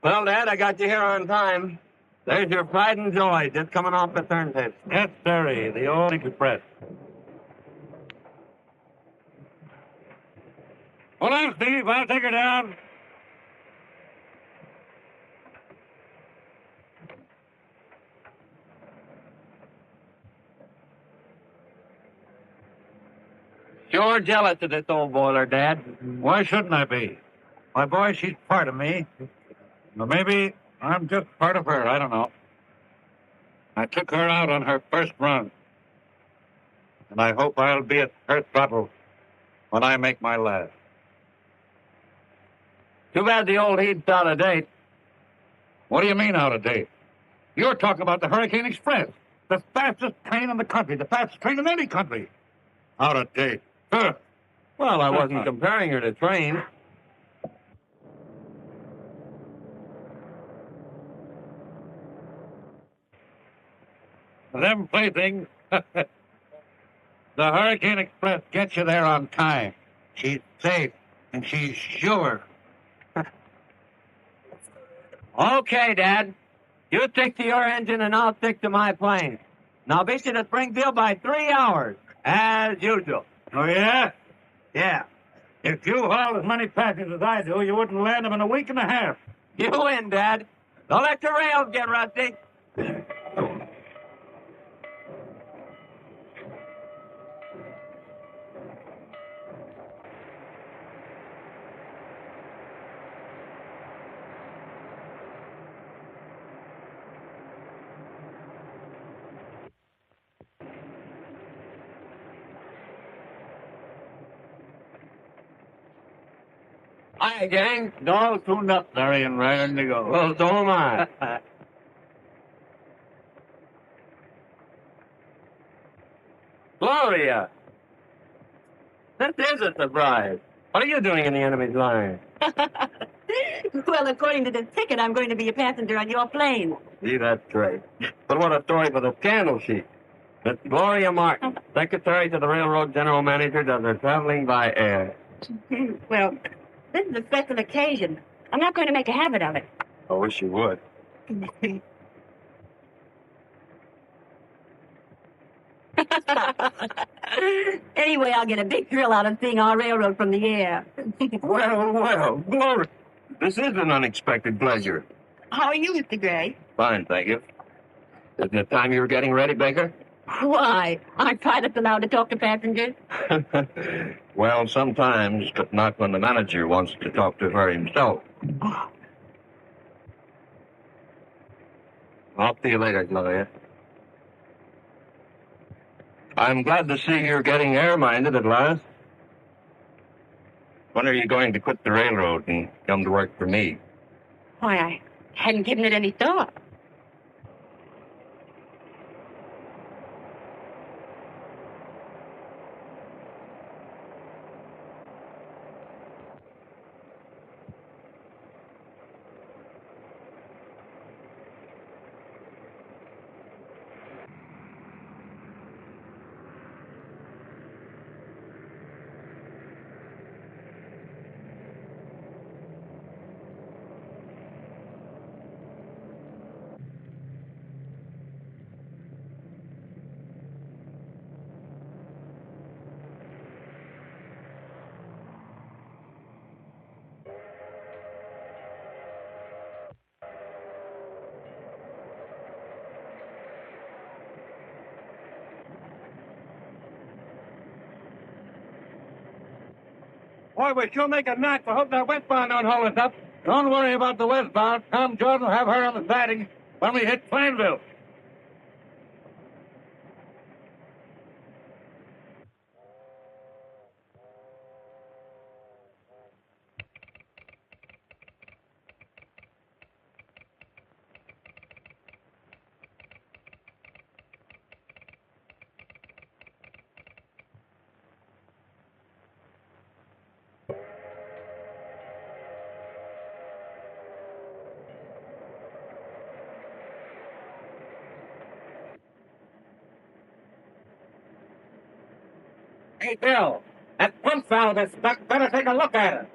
Well, Dad, I got you here on time. There's your pride and joy just coming off the turntable. Yes, sirree, the old express. Hold on, Steve. I'll take her down. Sure jealous of this old boiler, Dad. Why shouldn't I be? My boy, she's part of me. Or maybe I'm just part of her. I don't know. I took her out on her first run. And I hope I'll be at her throttle when I make my last. Too bad the old heat's out of date. What do you mean out of date? You're talking about the Hurricane Express. The fastest train in the country. The fastest train in any country. Out of date. Huh. Well, I wasn't comparing her to trains. Them playthings. The Hurricane Express gets you there on time. She's safe, and she's sure. Okay, Dad. You stick to your engine and I'll stick to my plane. Now be sure to Springfield by 3 hours, as usual. Oh, yeah? Yeah. If you haul as many passengers as I do, you wouldn't land them in a week and a half. You win, Dad. Don't let your rails get rusty. Hi, gang. All tuned up, Larry, and raring to go. Well, so am I. Gloria! This is a surprise. What are you doing in the enemy's line? Well, according to this ticket, I'm going to be a passenger on your plane. See, that's great. But what a story for the scandal sheet. Miss Gloria Martin, secretary to the railroad general manager, does her traveling by air. Well, this is a special occasion. I'm not going to make a habit of it. I wish you would. Anyway, I'll get a big thrill out of seeing our railroad from the air. Well, Gloria, this is an unexpected pleasure. How are you, Mr. Gray? Fine, thank you. Isn't it time you were getting ready, Baker? Why? Aren't pilots allowed to talk to passengers? Well, sometimes, but not when the manager wants to talk to her himself. I'll see you later, Gloria. I'm glad to see you're getting air-minded at last. When are you going to quit the railroad and come to work for me? Why, I hadn't given it any thought. Boy, we sure make a knack for hoping that westbound don't hold us up. Don't worry about the westbound. Tom Jordan will have her on the siding when we hit Plainville. Hey, Bill, that pump valve is stuck. Better take a look at it.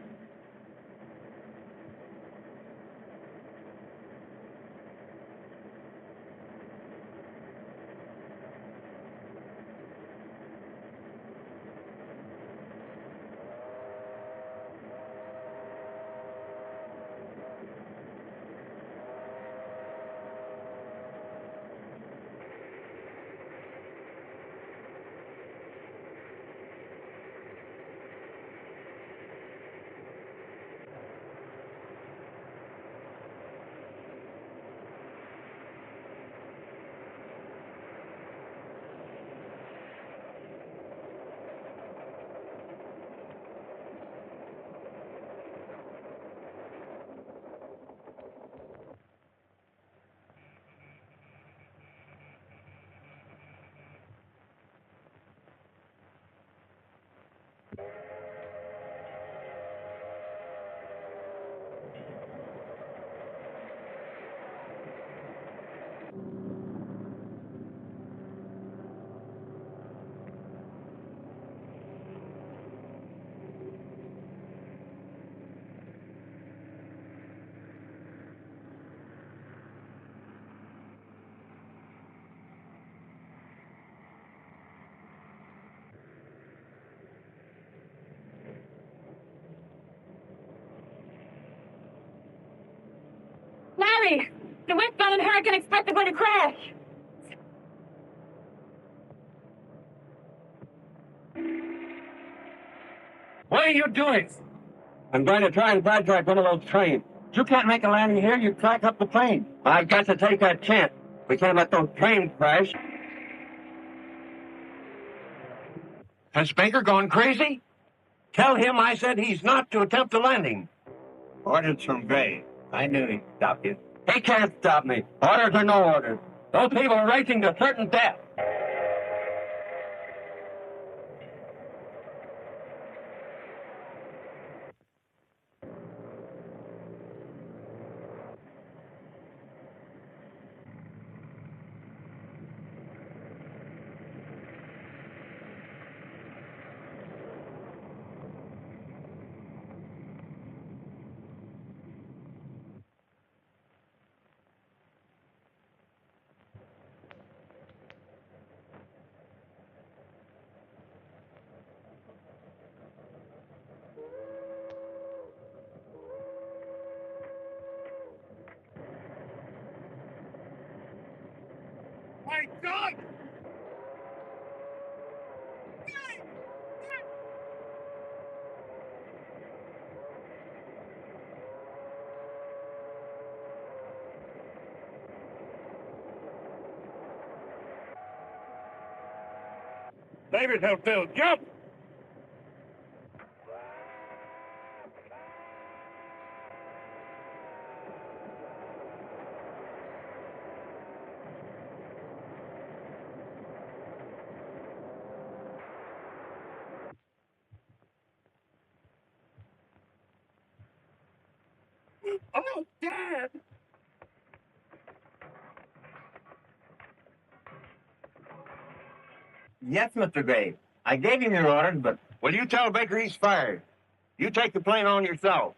Larry! The westbound and Hurricane Express are going to crash! What are you doing? I'm going to try and sidetrack one of those trains. You can't make a landing here. You track up the plane. I've got to take that chance. We can't let those trains crash. Has Baker gone crazy? Tell him I said he's not to attempt a landing. Orders from Gray. I knew he'd stop you. He can't stop me. Orders or no orders. Those people are racing to certain death. My God! Save yourself, Bill. Jump! Dad! Yes, Mr. Gray. I gave him your orders, but... Well, you tell Baker he's fired. You take the plane on yourself.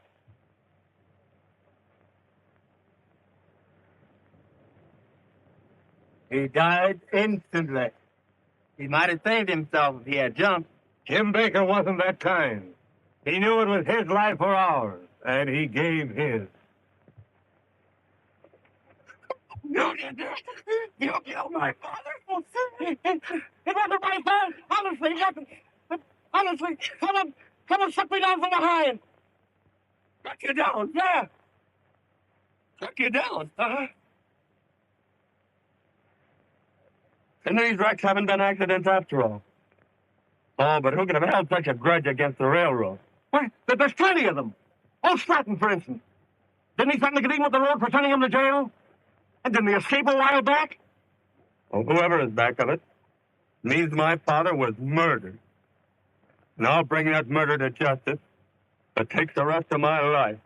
He died instantly. He might have saved himself if he had jumped. Jim Baker wasn't that kind. He knew it was his life or ours, and he gave his. You did this. You killed my father. It wasn't my fault. Honestly, nothing. Honestly, someone sucked me down from behind. Suck you down, yeah. Suck you down, huh? And these wrecks haven't been accidents after all. Oh, but who could have held such a grudge against the railroad? Why, there's plenty of them. Old Stratton, for instance. Didn't he threaten to get even with the road for sending him to jail? And didn't he escape a while back? Well, whoever is back of it means my father was murdered. And I'll bring that murder to justice. It takes the rest of my life.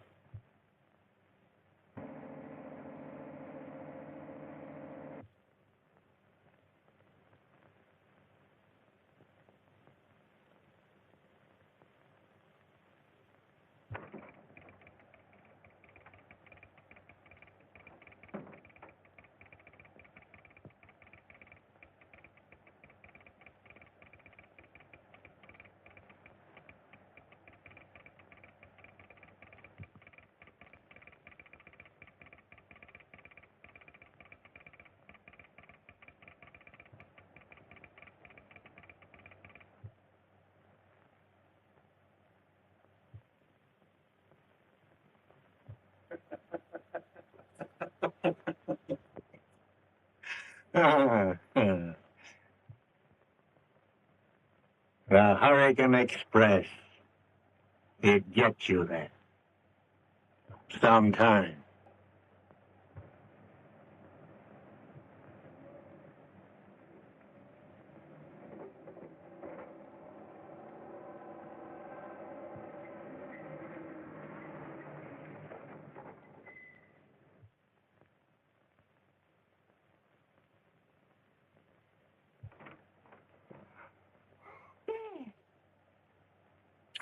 The Hurricane Express. It gets you there. Sometime.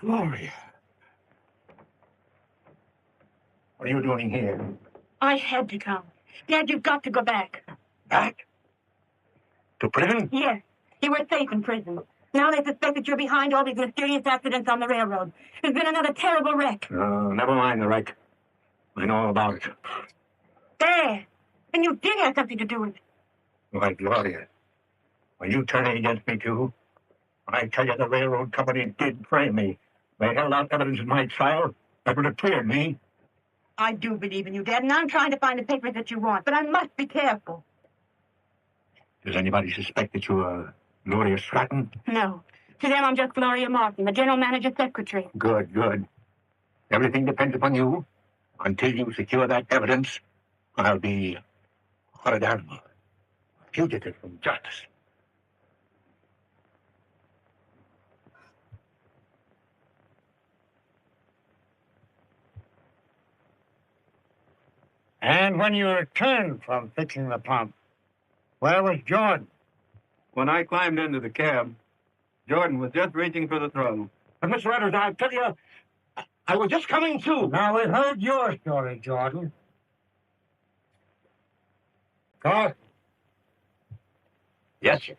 Gloria. What are you doing here? I had to come. Dad, you've got to go back. Back? To prison? Yes. You were safe in prison. Now they suspect that you're behind all these mysterious accidents on the railroad. There's been another terrible wreck. Never mind the wreck. I know all about it. There. And you did have something to do with it. Why, Gloria, when you turn against me, too, I tell you the railroad company did frame me. They held out evidence in my trial that would have cleared me. I do believe in you, Dad, and I'm trying to find the papers that you want, but I must be careful. Does anybody suspect that you are Gloria Stratton? No. To them, I'm just Gloria Martin, the general manager's secretary. Good, good. Everything depends upon you. Until you secure that evidence, I'll be a horrid animal, a fugitive from justice. And when you returned from fixing the pump, where was Jordan? When I climbed into the cab, Jordan was just reaching for the throttle. But, Mr. Edwards, I'll tell you, I was just coming to. Now, we heard your story, Jordan. Carson, Yes, sir.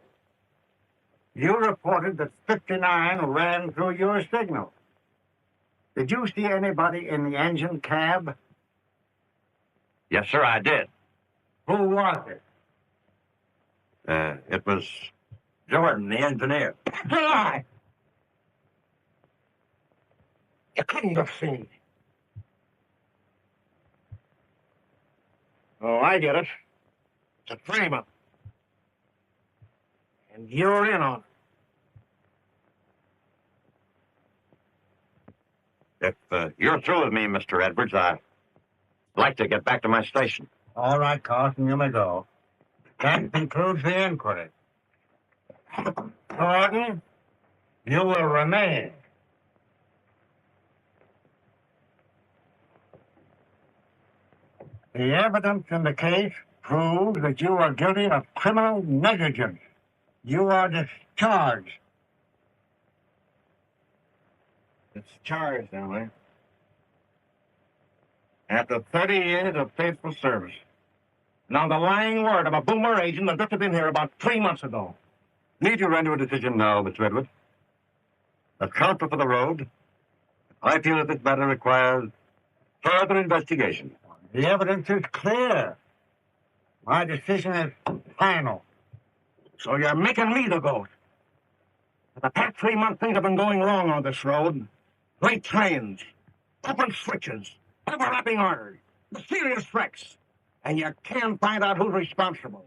you reported that 59 ran through your signal. Did you see anybody in the engine cab? Yes, sir, I did. Who was it? It was Jordan, the engineer. Lie! You couldn't have seen. Oh, I get it. It's a frame-up. And you're in on it. If you're through with me, Mr. Edwards, I'd like to get back to my station. All right, Carson, you may go. That concludes the inquiry. Jordan, you will remain. The evidence in the case proves that you are guilty of criminal negligence. You are discharged. Discharged, am I? After 30 years of faithful service. Now, the lying word of a boomer agent that drifted in here about 3 months ago. Need you render a decision now, Mr. Edwards? As counsel for the road, I feel that this matter requires further investigation. The evidence is clear. My decision is final. So you're making me the goat. For the past 3 months, things have been going wrong on this road. Late trains, open switches, overlapping orders, mysterious wrecks. And you can't find out who's responsible.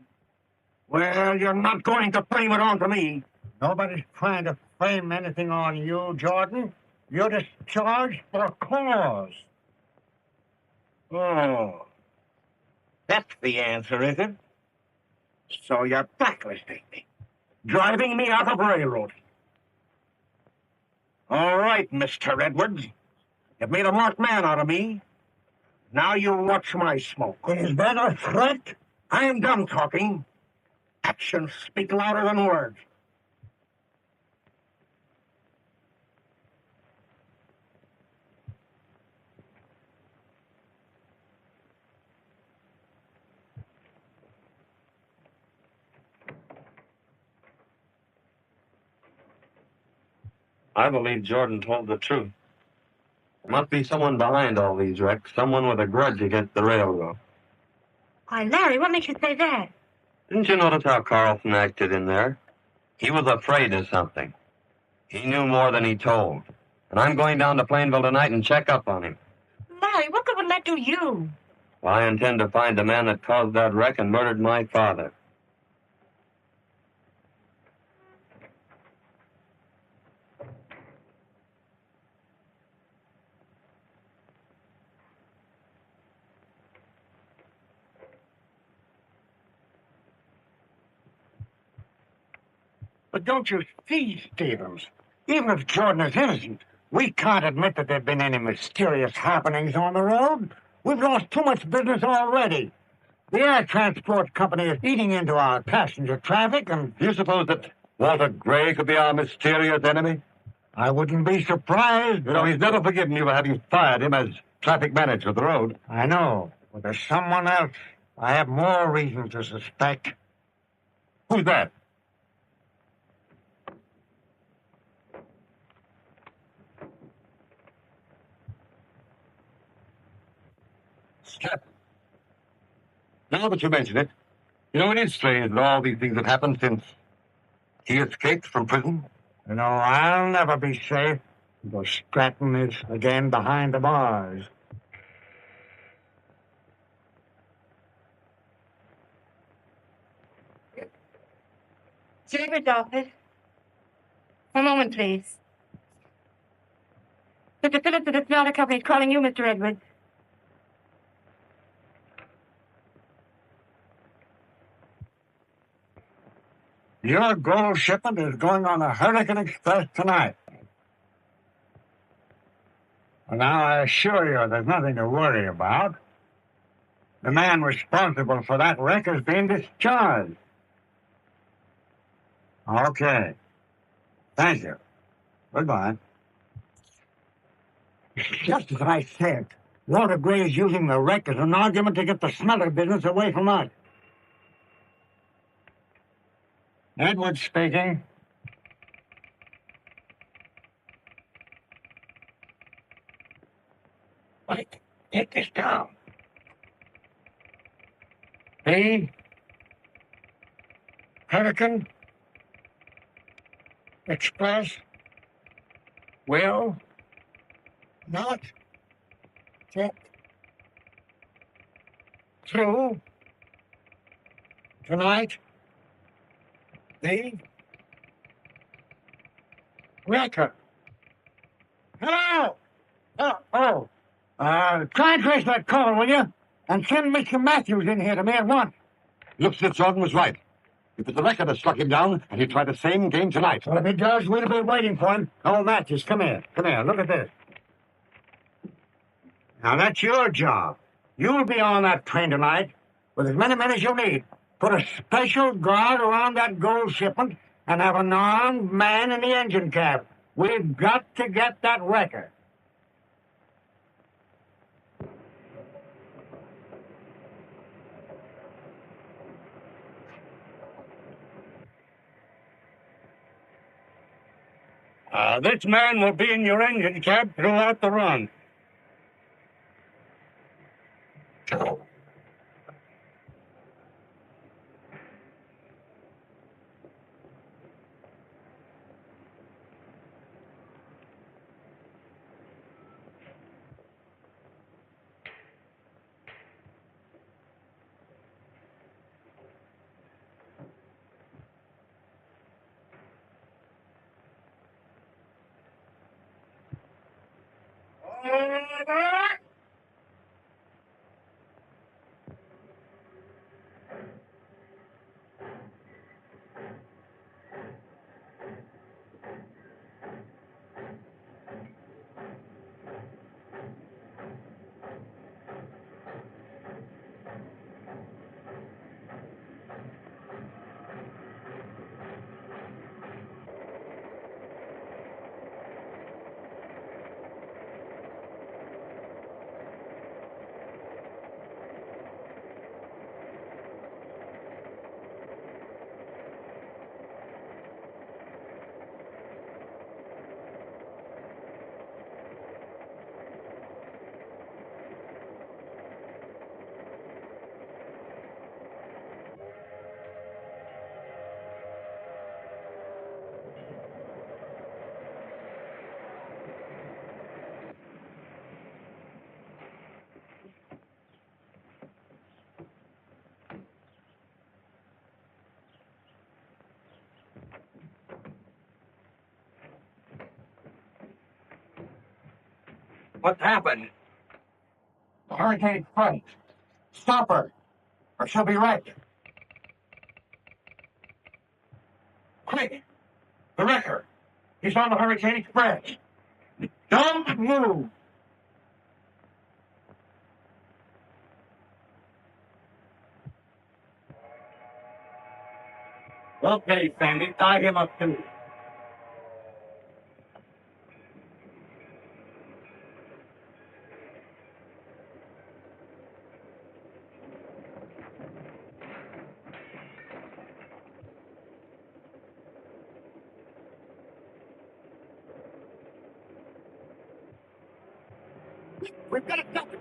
Well, you're not going to blame it on to me. Nobody's trying to frame anything on you, Jordan. You're discharged for cause. Oh. That's the answer, is it? So you're blacklisting me. Driving me out of railroad. All right, Mr. Edwards. You've made a marked man out of me. Now you watch my smoke. Is that a threat? I'm done talking. Actions speak louder than words. I believe Jordan told the truth. There must be someone behind all these wrecks, someone with a grudge against the railroad. Why, Larry, what makes you say that? Didn't you notice how Carlson acted in there? He was afraid of something. He knew more than he told. And I'm going down to Plainville tonight and check up on him. Larry, what good would that do you? Well, I intend to find the man that caused that wreck and murdered my father. But don't you see, Stevens? Even if Jordan is innocent, we can't admit that there have been any mysterious happenings on the road. We've lost too much business already. The air transport company is eating into our passenger traffic, and Do you suppose that Walter Gray could be our mysterious enemy? I wouldn't be surprised. You know, he's never forgiven you for having fired him as traffic manager of the road. I know, but there's someone else I have more reason to suspect. Who's that? Skip. Now that you mention it, you know, it is strange that all these things have happened since he escaped from prison. You know, I'll never be safe until Stratton is again behind the bars. David's office. One moment, please. Mr. Phillips of the Florida Company is calling you, Mr. Edwards. Your gold shipment is going on the Hurricane Express tonight. Well, now, I assure you there's nothing to worry about. The man responsible for that wreck is being discharged. Okay. Thank you. Goodbye. Just as I said, Walter Gray is using the wreck as an argument to get the smelter business away from us. Edwards speaking. Mike, take this down. The Hurricane Express will not get through tonight. The wrecker. Hello! Try and trace that call, will you? And send Mr. Matthews in here to me at once. Looks as if Jordan was right. It was the wrecker that struck him down, and he tried the same game tonight. Well, if he does, we'll be waiting for him. Oh, Matthews, come here. Come here. Look at this. Now, that's your job. You'll be on that train tonight with as many men as you need. Put a special guard around that gold shipment and have an armed man in the engine cab. We've got to get that wrecker. This man will be in your engine cab throughout the run. What happened? The Hurricane front. Stop her, or she'll be wrecked. Quick! The wrecker. He's on the Hurricane Express. Don't move! Okay, Sandy, tie him up too. We've got to stop it!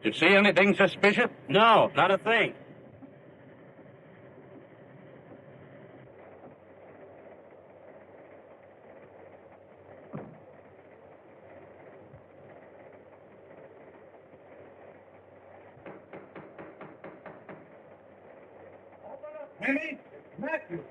You see anything suspicious? No, not a thing. Maybe? Matthew!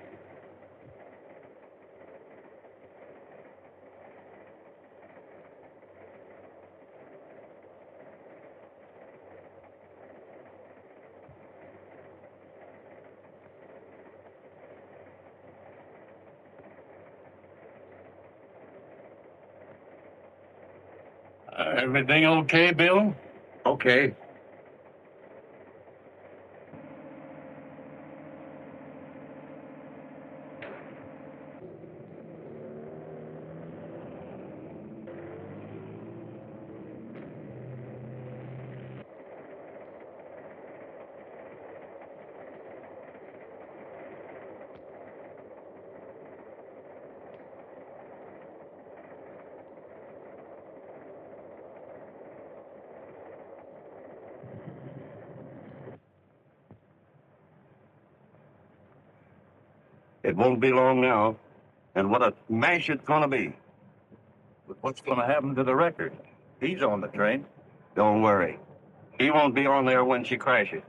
Everything okay, Bill? Okay. It won't be long now. And what a smash it's gonna be. But what's going to happen to the record? He's on the train. Don't worry. He won't be on there when she crashes.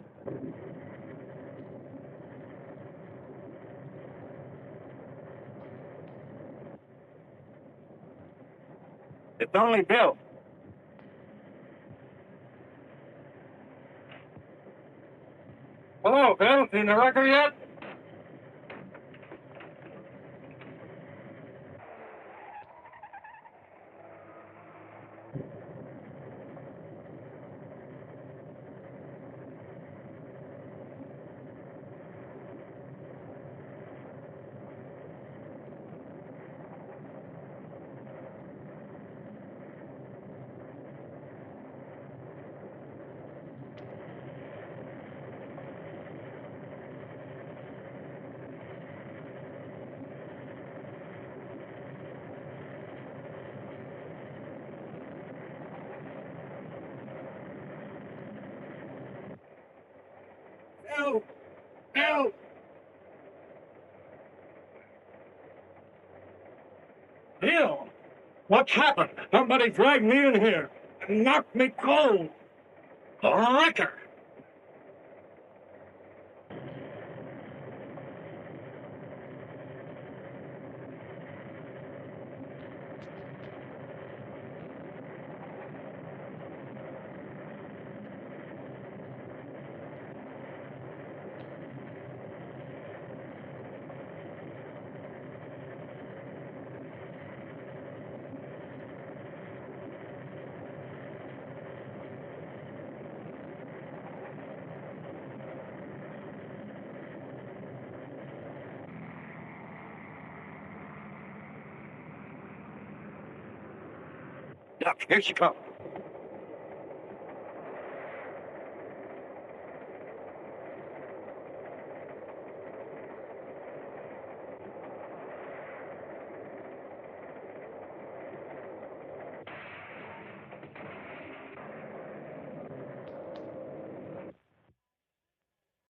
It's only Bill. Hello, Bill. Seen the record yet? Bill! Bill! Bill! What's happened? Somebody dragged me in here and knocked me cold. A record! Doc, here she comes.